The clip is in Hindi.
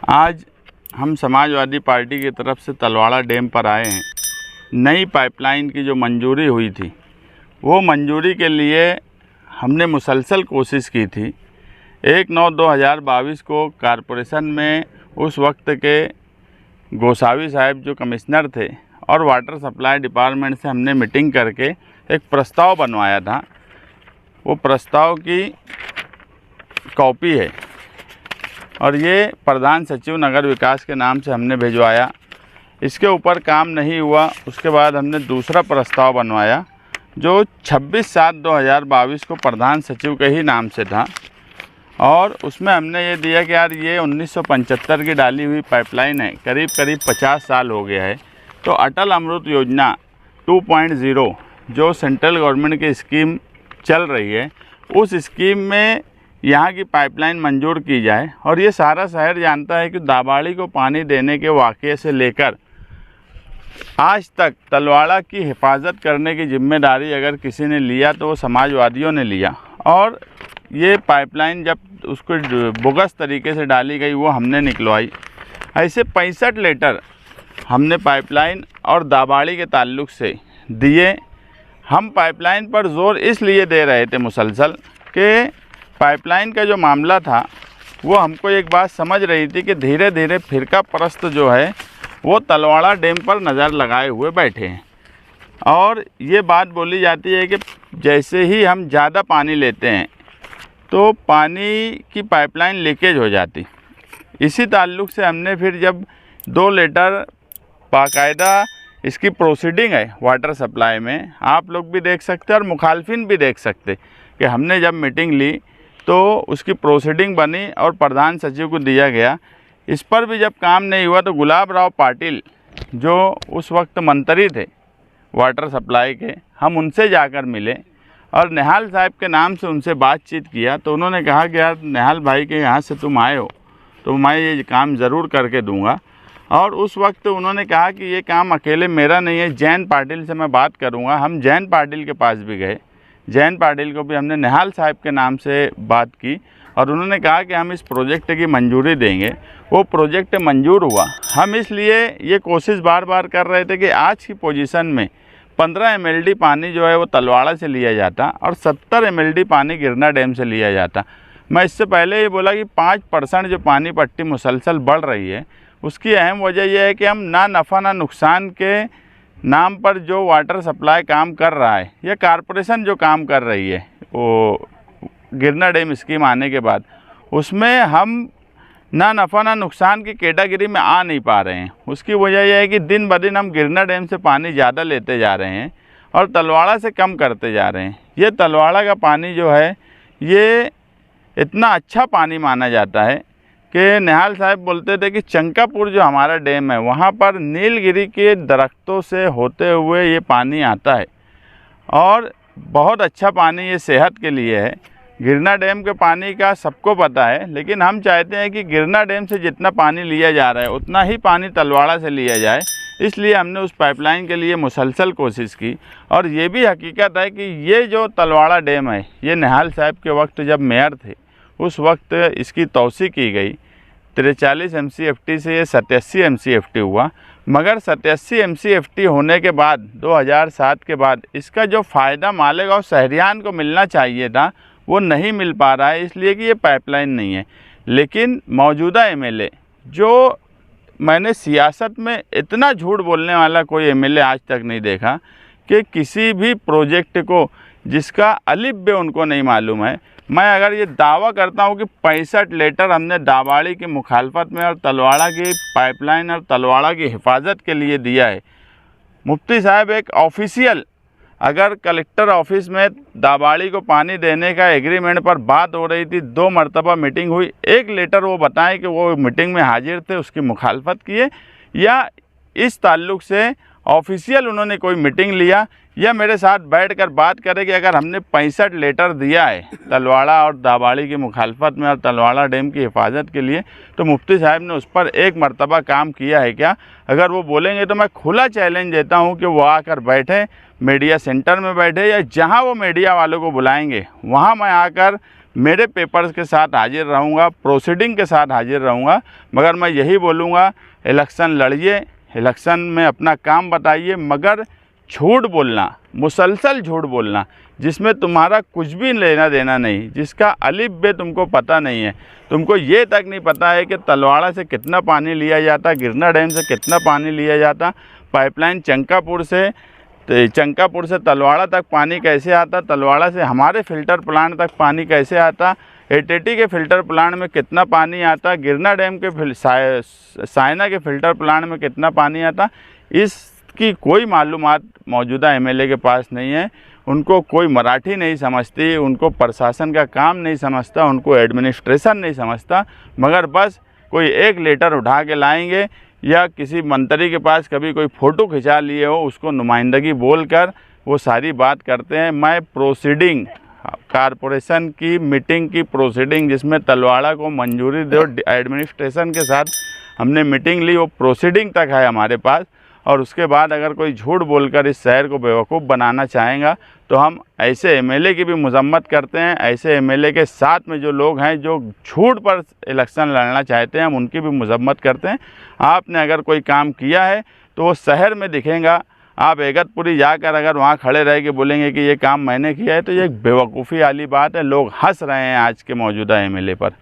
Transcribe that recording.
आज हम समाजवादी पार्टी की तरफ से तलवाड़ा डैम पर आए हैं। नई पाइपलाइन की जो मंजूरी हुई थी, वो मंजूरी के लिए हमने मुसलसल कोशिश की थी। 1/9/2022 को कॉरपोरेशन में उस वक्त के गोसावी साहब जो कमिश्नर थे और वाटर सप्लाई डिपार्टमेंट से हमने मीटिंग करके एक प्रस्ताव बनवाया था। वो प्रस्ताव की कॉपी है और ये प्रधान सचिव नगर विकास के नाम से हमने भिजवाया। इसके ऊपर काम नहीं हुआ। उसके बाद हमने दूसरा प्रस्ताव बनवाया जो 26/7/2022 को प्रधान सचिव के ही नाम से था और उसमें हमने ये दिया कि यार ये 1975 की डाली हुई पाइपलाइन है, करीब 50 साल हो गया है। तो अटल अमृत योजना 2.0 जो सेंट्रल गवर्नमेंट की स्कीम चल रही है, उस स्कीम में यहाँ की पाइपलाइन मंजूर की जाए। और ये सारा शहर जानता है कि दाबाड़ी को पानी देने के वाक़ये से लेकर आज तक तलवाड़ा की हिफाजत करने की जिम्मेदारी अगर किसी ने लिया तो वो समाजवादियों ने लिया। और ये पाइपलाइन जब उसको बोगस तरीके से डाली गई वो हमने निकलवाई। ऐसे 65 लेटर हमने पाइपलाइन और दाबाड़ी के ताल्लुक़ से दिए। हम पाइपलाइन पर ज़ोर इसलिए दे रहे थे मुसलसल कि पाइपलाइन का जो मामला था वो हमको एक बात समझ रही थी कि धीरे धीरे फ़िरका परस्त जो है वो तलवाड़ा डैम पर नज़र लगाए हुए बैठे हैं। और ये बात बोली जाती है कि जैसे ही हम ज़्यादा पानी लेते हैं तो पानी की पाइपलाइन लीकेज हो जाती। इसी ताल्लुक़ से हमने फिर जब 2 लेटर बाकायदा इसकी प्रोसीडिंग है वाटर सप्लाई में, आप लोग भी देख सकते हैं और मुखालफिन भी देख सकते कि हमने जब मीटिंग ली तो उसकी प्रोसीडिंग बनी और प्रधान सचिव को दिया गया। इस पर भी जब काम नहीं हुआ तो गुलाब राव पाटिल जो उस वक्त मंत्री थे वाटर सप्लाई के, हम उनसे जाकर मिले और निहाल साहब के नाम से उनसे बातचीत किया। तो उन्होंने कहा कि यार निहाल भाई के यहाँ से तुम आए हो तो मैं ये काम ज़रूर करके दूंगा। और उस वक्त उन्होंने कहा कि ये काम अकेले मेरा नहीं है, जैन पाटिल से मैं बात करूंगा। हम जैन पाटिल के पास भी गए, जैन पाटिल को भी हमने निहाल साहब के नाम से बात की और उन्होंने कहा कि हम इस प्रोजेक्ट की मंजूरी देंगे। वो प्रोजेक्ट मंजूर हुआ। हम इसलिए ये कोशिश बार बार कर रहे थे कि आज की पोजीशन में 15 MLD पानी जो है वो तलवाड़ा से लिया जाता और 70 MLD पानी गिरना डैम से लिया जाता। मैं इससे पहले ये बोला कि 5% जो पानी पट्टी मुसलसल बढ़ रही है उसकी अहम वजह यह है कि हम ना नफ़ा ना नुकसान के नाम पर जो वाटर सप्लाई काम कर रहा है या कॉरपोरेशन जो काम कर रही है वो गिरना डैम स्कीम आने के बाद, उसमें हम ना नफ़ा ना नुकसान की कैटेगरी में आ नहीं पा रहे हैं। उसकी वजह यह है कि दिन ब दिन हम गिरना डैम से पानी ज़्यादा लेते जा रहे हैं और तलवाड़ा से कम करते जा रहे हैं। ये तलवाड़ा का पानी जो है ये इतना अच्छा पानी माना जाता है कि निहाल साहब बोलते थे कि चंकापुर जो हमारा डैम है वहाँ पर नीलगिरी के दरख्तों से होते हुए ये पानी आता है और बहुत अच्छा पानी ये सेहत के लिए है। गिरना डैम के पानी का सबको पता है, लेकिन हम चाहते हैं कि गिरना डैम से जितना पानी लिया जा रहा है उतना ही पानी तलवाड़ा से लिया जाए। इसलिए हमने उस पाइपलाइन के लिए मुसलसल कोशिश की। और ये भी हकीकत है कि ये जो तलवाड़ा डैम है ये निहाल साहब के वक्त जब मेयर थे उस वक्त इसकी तौसी की गई। 43 MCFT से ये 87 MCFT हुआ, मगर 87 MCFT होने के बाद 2007 के बाद इसका जो फ़ायदा मालेगांव शहरियान को मिलना चाहिए था वो नहीं मिल पा रहा है, इसलिए कि ये पाइपलाइन नहीं है। लेकिन मौजूदा MLA जो, मैंने सियासत में इतना झूठ बोलने वाला कोई MLA आज तक नहीं देखा कि किसी भी प्रोजेक्ट को जिसका अलिफ बे उनको नहीं मालूम है। मैं अगर ये दावा करता हूँ कि 65 लेटर हमने दाबाड़ी की मुखालफत में और तलवाड़ा की पाइपलाइन और तलवाड़ा की हिफाजत के लिए दिया है। मुफ्ती साहब एक ऑफिशियल, अगर कलेक्टर ऑफिस में दाबाड़ी को पानी देने का एग्रीमेंट पर बात हो रही थी, 2 मरतबा मीटिंग हुई, एक लेटर वो बताएं कि वो मीटिंग में हाजिर थे, उसकी मुखालफत किए, या इस ताल्लुक़ से ऑफिशियल उन्होंने कोई मीटिंग लिया या मेरे साथ बैठकर बात करें कि अगर हमने 65 लेटर दिया है तलवाड़ा और दाबाड़ी की मुखालफत में और तलवाड़ा डैम की हिफाजत के लिए, तो मुफ्ती साहब ने उस पर एक मरतबा काम किया है क्या? अगर वो बोलेंगे तो मैं खुला चैलेंज देता हूं कि वो आकर बैठे, मीडिया सेंटर में बैठे या जहां वो मीडिया वालों को बुलाएंगे वहां मैं आकर मेरे पेपर्स के साथ हाजिर रहूँगा, प्रोसीडिंग के साथ हाजिर रहूँगा, मगर मैं यही बोलूँगा इलेक्शन लड़िए, इलेक्शन में अपना काम बताइए, मगर झूठ बोलना, मुसलसल झूठ बोलना जिसमें तुम्हारा कुछ भी लेना देना नहीं, जिसका अलिफ बे तुमको पता नहीं है, तुमको ये तक नहीं पता है कि तलवाड़ा से कितना पानी लिया जाता, गिरना डैम से कितना पानी लिया जाता, पाइपलाइन चंकापुर से तलवाड़ा तक पानी कैसे आता, तलवाड़ा से हमारे फ़िल्टर प्लांट तक पानी कैसे आता, एटीटी के फ़िल्टर प्लांट में कितना पानी आता, गिरना डैम के सायना के फ़िल्टर प्लांट में कितना पानी आता, इसकी कोई मालूमात मौजूदा एमएलए के पास नहीं है। उनको कोई मराठी नहीं समझती, उनको प्रशासन का काम नहीं समझता, उनको एडमिनिस्ट्रेशन नहीं समझता, मगर बस कोई एक लेटर उठा के लाएंगे या किसी मंत्री के पास कभी कोई फ़ोटो खिंचा लिए हो उसको नुमाइंदगी बोलकर वो सारी बात करते हैं। मैं प्रोसीडिंग कारपोरेशन की मीटिंग की प्रोसीडिंग जिसमें तलवाड़ा को मंजूरी दो, एडमिनिस्ट्रेशन के साथ हमने मीटिंग ली, वो प्रोसीडिंग तक है हमारे पास। और उसके बाद अगर कोई झूठ बोलकर इस शहर को बेवकूफ़ बनाना चाहेगा तो हम ऐसे एमएलए की भी मजम्मत करते हैं। ऐसे एमएलए के साथ में जो लोग हैं जो झूठ पर इलेक्शन लड़ना चाहते हैं, हम उनकी भी मजम्मत करते हैं। आपने अगर कोई काम किया है तो वो शहर में दिखेगा। आप इगतपुरी जाकर अगर वहाँ खड़े रह के बोलेंगे कि ये काम मैंने किया है तो ये एक बेवकूफ़ी वाली बात है। लोग हंस रहे हैं आज के मौजूदा एमएलए पर।